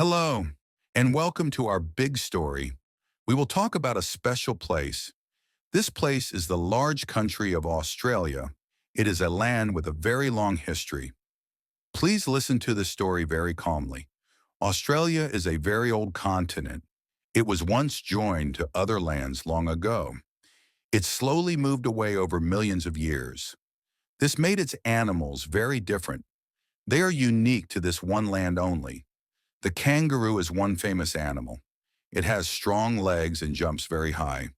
Hello, and welcome to our big story. We will talk about a special place. This place is the large country of Australia. It is a land with a very long history. Please listen to the story very calmly. Australia is a very old continent. It was once joined to other lands long ago. It slowly moved away over millions of years. This made its animals very different. They are unique to this one land only. The kangaroo is one famous animal. It has strong legs and jumps very high.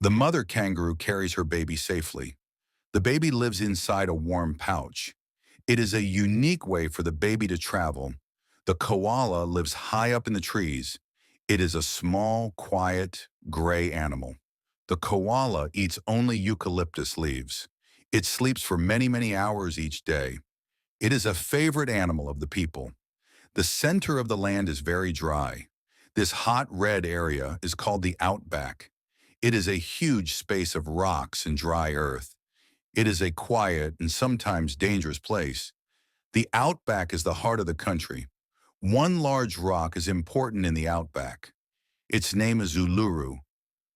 The mother kangaroo carries her baby safely. The baby lives inside a warm pouch. It is a unique way for the baby to travel. The koala lives high up in the trees. It is a small, quiet, gray animal. The koala eats only eucalyptus leaves. It sleeps for many, many hours each day. It is a favorite animal of the people. The center of the land is very dry. This hot red area is called the outback. It is a huge space of rocks and dry earth. It is a quiet and sometimes dangerous place. The outback is the heart of the country. One large rock is important in the outback. Its name is Uluru.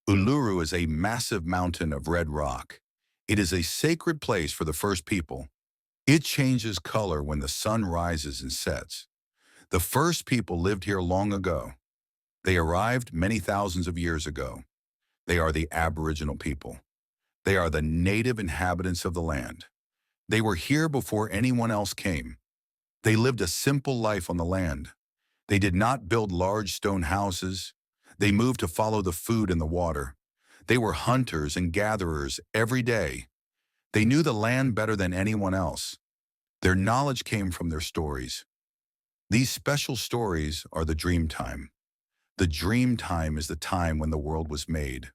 Uluru is a massive mountain of red rock. It is a sacred place for the first people. It changes color when the sun rises and sets. The first people lived here long ago. They arrived many thousands of years ago. They are the Aboriginal people. They are the native inhabitants of the land. They were here before anyone else came. They lived a simple life on the land. They did not build large stone houses. They moved to follow the food and the water. They were hunters and gatherers every day. They knew the land better than anyone else. Their knowledge came from their stories. These special stories are the dream time. The dream time is the time when the world was made.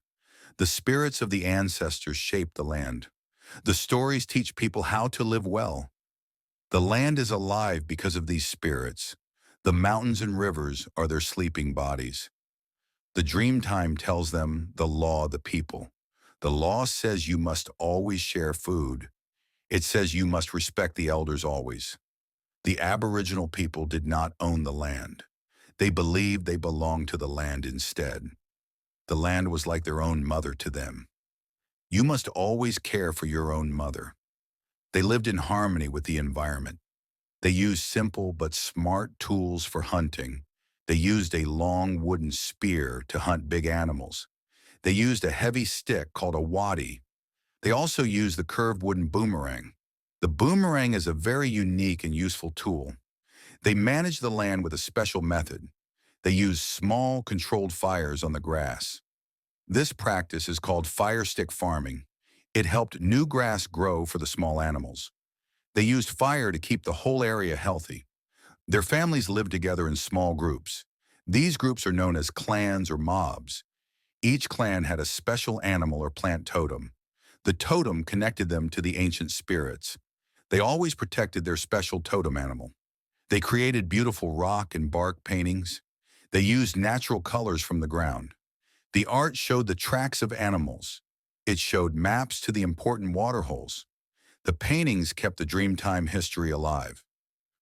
The spirits of the ancestors shaped the land. The stories teach people how to live well. The land is alive because of these spirits. The mountains and rivers are their sleeping bodies. The dream time tells them the law of the people. The law says you must always share food. It says you must respect the elders always. The Aboriginal people did not own the land. They believed they belonged to the land instead. The land was like their own mother to them. You must always care for your own mother. They lived in harmony with the environment. They used simple but smart tools for hunting. They used a long wooden spear to hunt big animals. They used a heavy stick called a waddy. They also used the curved wooden boomerang. The boomerang is a very unique and useful tool. They managed the land with a special method. They used small, controlled fires on the grass. This practice is called fire stick farming. It helped new grass grow for the small animals. They used fire to keep the whole area healthy. Their families lived together in small groups. These groups are known as clans or mobs. Each clan had a special animal or plant totem. The totem connected them to the ancient spirits. They always protected their special totem animal. They created beautiful rock and bark paintings. They used natural colors from the ground. The art showed the tracks of animals. It showed maps to the important water holes. The paintings kept the Dreamtime history alive.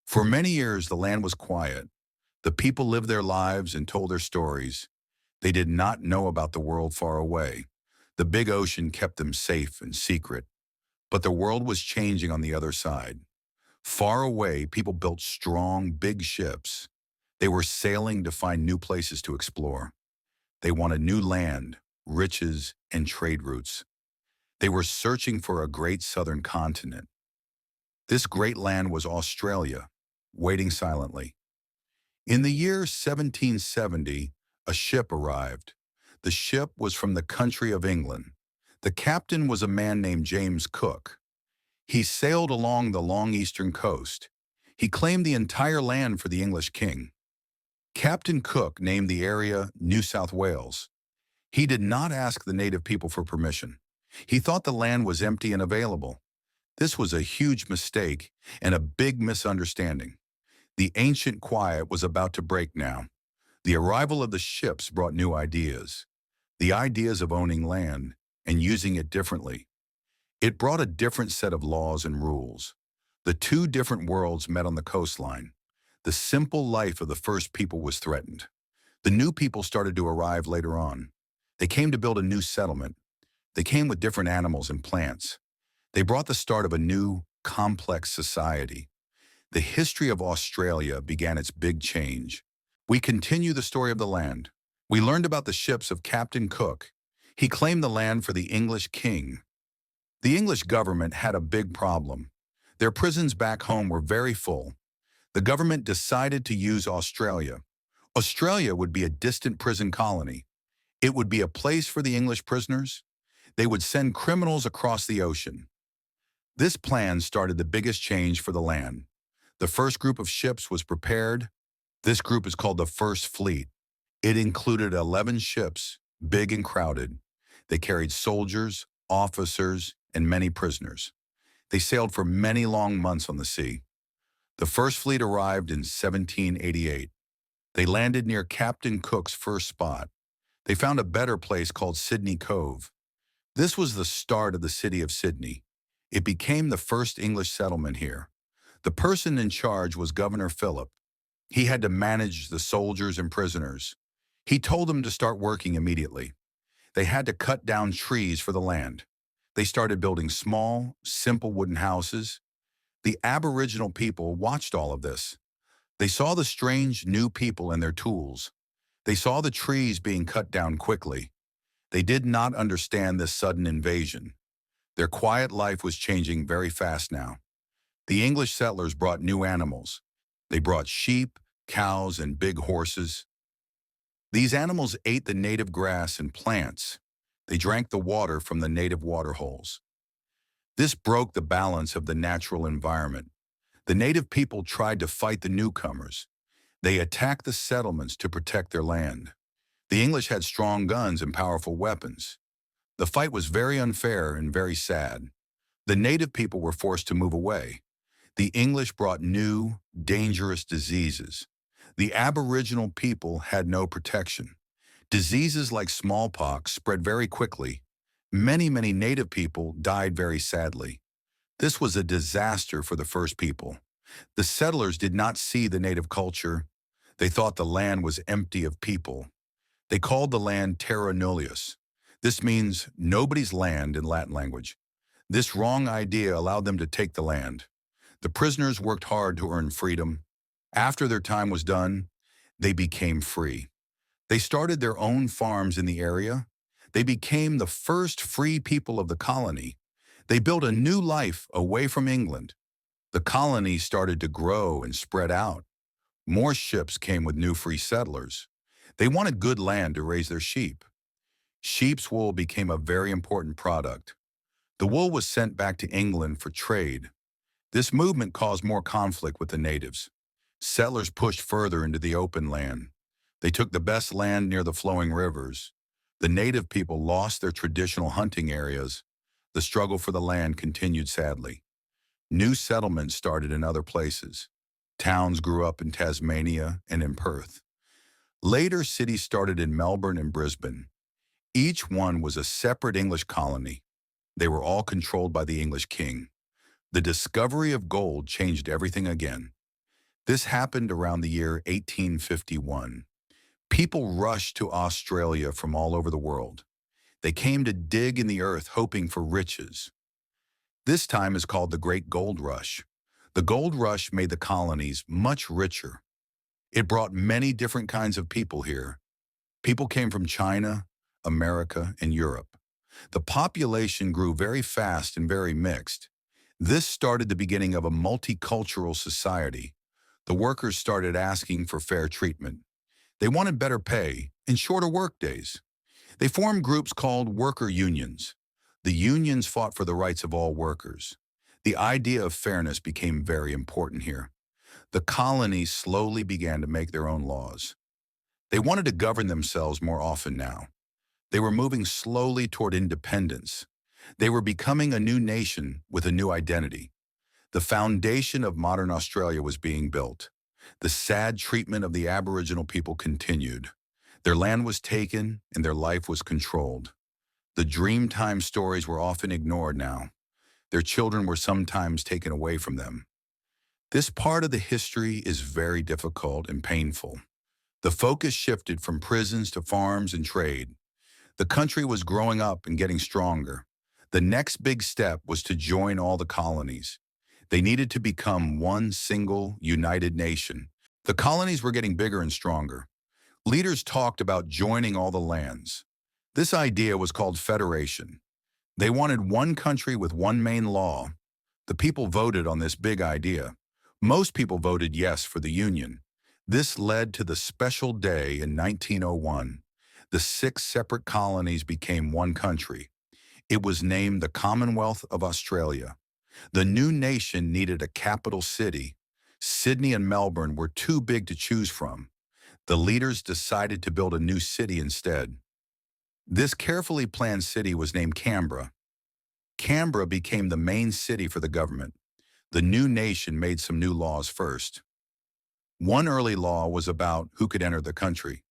For many years, the land was quiet. The people lived their lives and told their stories. They did not know about the world far away. The big ocean kept them safe and secret. But the world was changing on the other side. Far away, people built strong, big ships. They were sailing to find new places to explore. They wanted new land, riches, and trade routes. They were searching for a great southern continent. This great land was Australia, waiting silently. In the year 1770, a ship arrived. The ship was from the country of England. The captain was a man named James Cook. He sailed along the long eastern coast. He claimed the entire land for the English king. Captain Cook named the area New South Wales. He did not ask the native people for permission. He thought the land was empty and available. This was a huge mistake and a big misunderstanding. The ancient quiet was about to break now. The arrival of the ships brought new ideas. The ideas of owning land and using it differently. It brought a different set of laws and rules. The two different worlds met on the coastline. The simple life of the first people was threatened. The new people started to arrive later on. They came to build a new settlement. They came with different animals and plants. They brought the start of a new, complex society. The history of Australia began its big change. We continue the story of the land. We learned about the ships of Captain Cook. He claimed the land for the English king. The English government had a big problem. Their prisons back home were very full. The government decided to use Australia. Australia would be a distant prison colony. It would be a place for the English prisoners. They would send criminals across the ocean. This plan started the biggest change for the land. The first group of ships was prepared. This group is called the First Fleet. It included 11 ships, big and crowded. They carried soldiers, officers, and many prisoners. They sailed for many long months on the sea. The First Fleet arrived in 1788. They landed near Captain Cook's first spot. They found a better place called Sydney Cove. This was the start of the city of Sydney. It became the first English settlement here. The person in charge was Governor Phillip. He had to manage the soldiers and prisoners. He told them to start working immediately. They had to cut down trees for the land. They started building small, simple wooden houses. The Aboriginal people watched all of this. They saw the strange new people and their tools. They saw the trees being cut down quickly. They did not understand this sudden invasion. Their quiet life was changing very fast now. The English settlers brought new animals. They brought sheep, cows, and big horses. These animals ate the native grass and plants. They drank the water from the native water holes. This broke the balance of the natural environment. The native people tried to fight the newcomers. They attacked the settlements to protect their land. The English had strong guns and powerful weapons. The fight was very unfair and very sad. The native people were forced to move away. The English brought new, dangerous diseases. The Aboriginal people had no protection. Diseases like smallpox spread very quickly. Many native people died very sadly. This was a disaster for the first people. The settlers did not see the native culture. They thought the land was empty of people. They called the land terra nullius. This means nobody's land in Latin language. This wrong idea allowed them to take the land. The prisoners worked hard to earn freedom. After their time was done, they became free. They started their own farms in the area. They became the first free people of the colony. They built a new life away from England. The colony started to grow and spread out. More ships came with new free settlers. They wanted good land to raise their sheep. Sheep's wool became a very important product. The wool was sent back to England for trade. This movement caused more conflict with the natives. Settlers pushed further into the open land. They took the best land near the flowing rivers. The native people lost their traditional hunting areas. The struggle for the land continued sadly. New settlements started in other places. Towns grew up in Tasmania and in Perth. Later, cities started in Melbourne and Brisbane. Each one was a separate English colony. They were all controlled by the English king. The discovery of gold changed everything again. This happened around the year 1851. People rushed to Australia from all over the world. They came to dig in the earth hoping for riches. This time is called the Great Gold Rush. The gold rush made the colonies much richer. It brought many different kinds of people here. People came from China, America, and Europe. The population grew very fast and very mixed. This started the beginning of a multicultural society. The workers started asking for fair treatment. They wanted better pay and shorter work days. They formed groups called worker unions. The unions fought for the rights of all workers. The idea of fairness became very important here. The colonies slowly began to make their own laws. They wanted to govern themselves more often now. They were moving slowly toward independence. They were becoming a new nation with a new identity. The foundation of modern Australia was being built. The sad treatment of the Aboriginal people continued. Their land was taken and their life was controlled. The Dreamtime stories were often ignored now. Their children were sometimes taken away from them. This part of the history is very difficult and painful. The focus shifted from prisons to farms and trade. The country was growing up and getting stronger. The next big step was to join all the colonies. They needed to become one single, united nation. The colonies were getting bigger and stronger. Leaders talked about joining all the lands. This idea was called federation. They wanted one country with one main law. The people voted on this big idea. Most people voted yes for the Union. This led to the special day in 1901. The six separate colonies became one country. It was named the Commonwealth of Australia. The new nation needed a capital city. Sydney and Melbourne were too big to choose from. The leaders decided to build a new city instead. This carefully planned city was named Canberra. Canberra became the main city for the government. The new nation made some new laws first. One early law was about who could enter the country.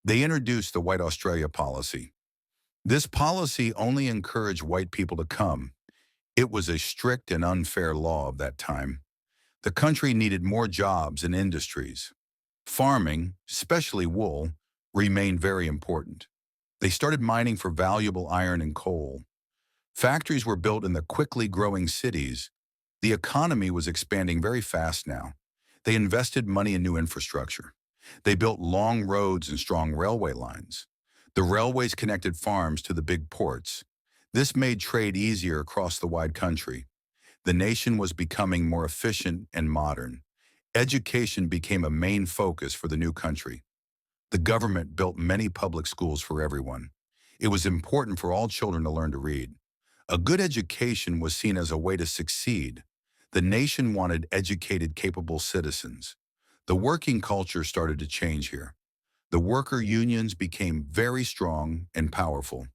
They introduced the White Australia policy. This policy only encouraged white people to come. It was a strict and unfair law of that time. The country needed more jobs and industries. Farming, especially wool, remained very important. They started mining for valuable iron and coal. Factories were built in the quickly growing cities. The economy was expanding very fast now. They invested money in new infrastructure. They built long roads and strong railway lines. The railways connected farms to the big ports. This made trade easier across the wide country. The nation was becoming more efficient and modern. Education became a main focus for the new country. The government built many public schools for everyone. It was important for all children to learn to read. A good education was seen as a way to succeed. The nation wanted educated, capable citizens. The working culture started to change here. The worker unions became very strong and powerful.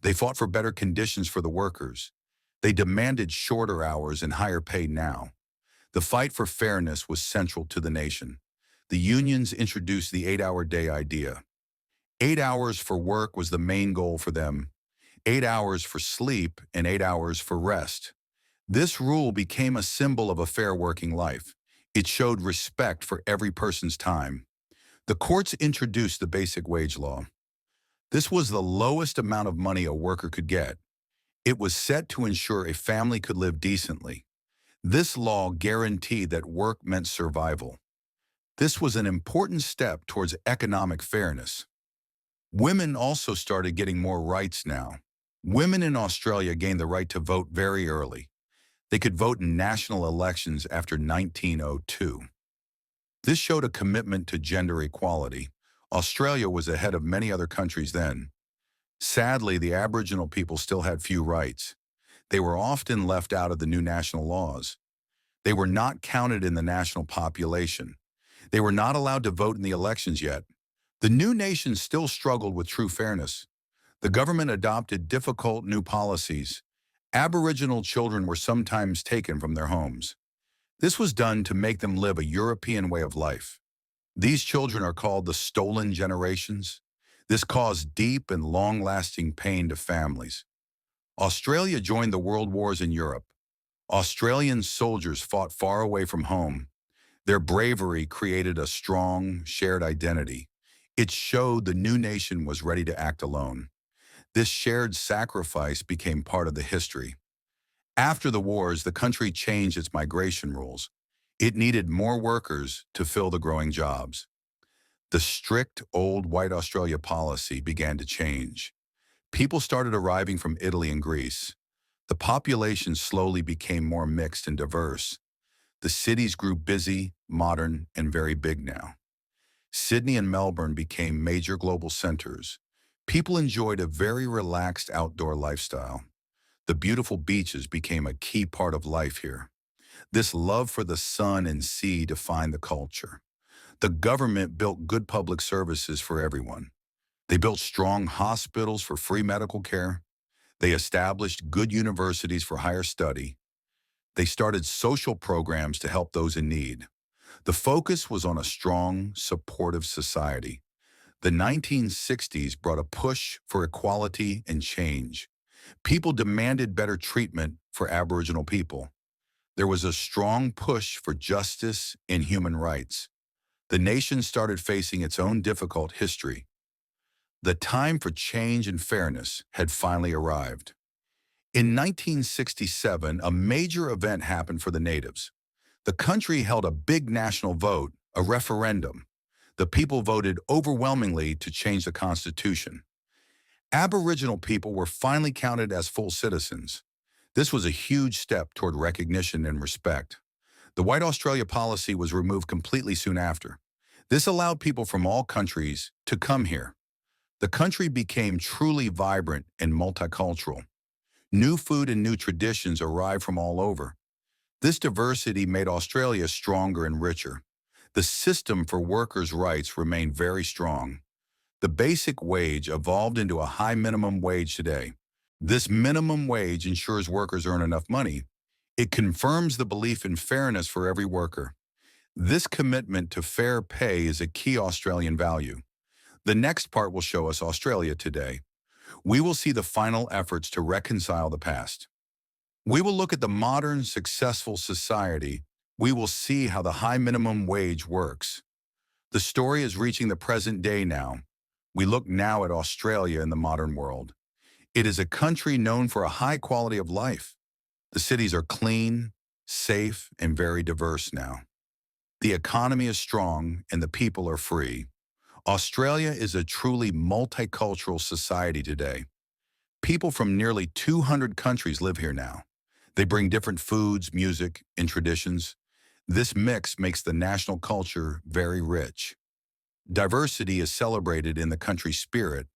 They fought for better conditions for the workers. They demanded shorter hours and higher pay now. The fight for fairness was central to the nation. The unions introduced the 8-hour day idea. 8 hours for work was the main goal for them. 8 hours for sleep and 8 hours for rest. This rule became a symbol of a fair working life. It showed respect for every person's time. The courts introduced the basic wage law. This was the lowest amount of money a worker could get. It was set to ensure a family could live decently. This law guaranteed that work meant survival. This was an important step towards economic fairness. Women also started getting more rights now. Women in Australia gained the right to vote very early. They could vote in national elections after 1902. This showed a commitment to gender equality. Australia was ahead of many other countries then. Sadly, the Aboriginal people still had few rights. They were often left out of the new national laws. They were not counted in the national population. They were not allowed to vote in the elections yet. The new nation still struggled with true fairness. The government adopted difficult new policies. Aboriginal children were sometimes taken from their homes. This was done to make them live a European way of life. These children are called the stolen generations. This caused deep and long-lasting pain to families. Australia joined the world wars in Europe. Australian soldiers fought far away from home. Their bravery created a strong, shared identity. It showed the new nation was ready to act alone. This shared sacrifice became part of the history. After the wars, the country changed its migration rules. It needed more workers to fill the growing jobs. The strict old White Australia policy began to change. People started arriving from Italy and Greece. The population slowly became more mixed and diverse. The cities grew busy, modern, and very big now. Sydney and Melbourne became major global centers. People enjoyed a very relaxed outdoor lifestyle. The beautiful beaches became a key part of life here. This love for the sun and sea defined the culture. The government built good public services for everyone. They built strong hospitals for free medical care. They established good universities for higher study. They started social programs to help those in need. The focus was on a strong, supportive society. The 1960s brought a push for equality and change. People demanded better treatment for Aboriginal people. There was a strong push for justice and human rights. The nation started facing its own difficult history. The time for change and fairness had finally arrived. In 1967, a major event happened for the natives. The country held a big national vote, a referendum. The people voted overwhelmingly to change the Constitution. Aboriginal people were finally counted as full citizens. This was a huge step toward recognition and respect. The White Australia policy was removed completely soon after. This allowed people from all countries to come here. The country became truly vibrant and multicultural. New food and new traditions arrived from all over. This diversity made Australia stronger and richer. The system for workers' rights remained very strong. The basic wage evolved into a high minimum wage today. This minimum wage ensures workers earn enough money. It confirms the belief in fairness for every worker. This commitment to fair pay is a key Australian value. The next part will show us Australia today. We will see the final efforts to reconcile the past. We will look at the modern, successful society. We will see how the high minimum wage works. The story is reaching the present day now. We look now at Australia in the modern world. It is a country known for a high quality of life. The cities are clean, safe, and very diverse now. The economy is strong and the people are free. Australia is a truly multicultural society today. People from nearly 200 countries live here now. They bring different foods, music, and traditions. This mix makes the national culture very rich. Diversity is celebrated in the country's spirit.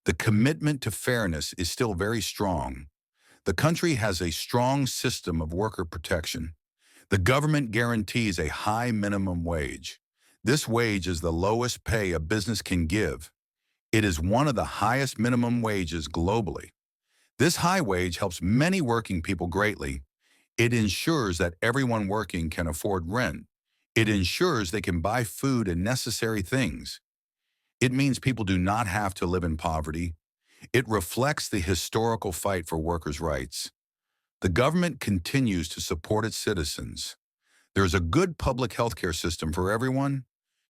The commitment to fairness is still very strong. The country has a strong system of worker protection. The government guarantees a high minimum wage. This wage is the lowest pay a business can give. It is one of the highest minimum wages globally. This high wage helps many working people greatly. It ensures that everyone working can afford rent. It ensures they can buy food and necessary things. It means people do not have to live in poverty. It reflects the historical fight for workers' rights. The government continues to support its citizens. There is a good public healthcare system for everyone.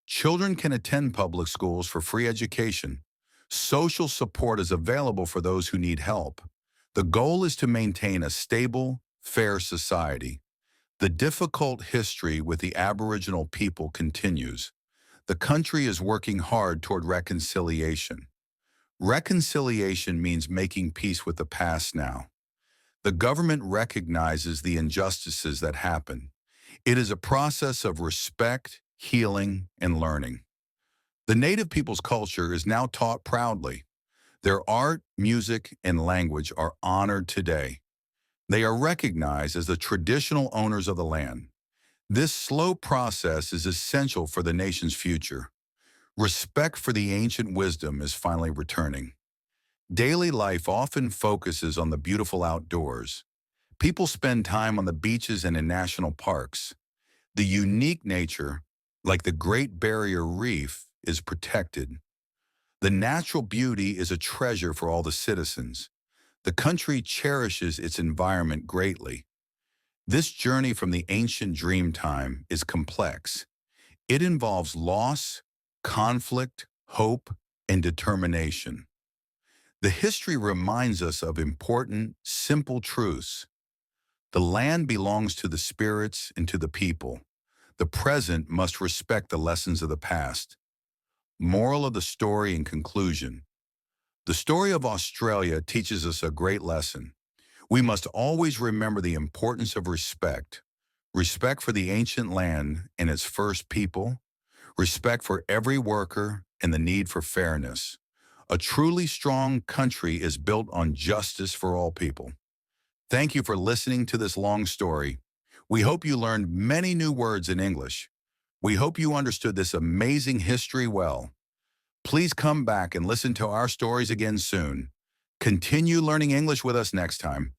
Children can attend public schools for free education. Social support is available for those who need help. The goal is to maintain a stable, fair society. The difficult history with the Aboriginal people continues. The country is working hard toward reconciliation. Reconciliation means making peace with the past now. The government recognizes the injustices that happen. It is a process of respect, healing, and learning. The Native people's culture is now taught proudly. Their art, music, and language are honored today. They are recognized as the traditional owners of the land. This slow process is essential for the nation's future. Respect for the ancient wisdom is finally returning. Daily life often focuses on the beautiful outdoors. People spend time on the beaches and in national parks. The unique nature, like the Great Barrier Reef, is protected. The natural beauty is a treasure for all the citizens. The country cherishes its environment greatly. This journey from the ancient dream time is complex. It involves loss, conflict, hope, and determination. The history reminds us of important, simple truths. The land belongs to the spirits and to the people. The present must respect the lessons of the past. Moral of the story in conclusion. The story of Australia teaches us a great lesson. We must always remember the importance of respect. Respect for the ancient land and its first people. Respect for every worker and the need for fairness. A truly strong country is built on justice for all people. Thank you for listening to this long story. We hope you learned many new words in English. We hope you understood this amazing history well. Please come back and listen to our stories again soon. Continue learning English with us next time.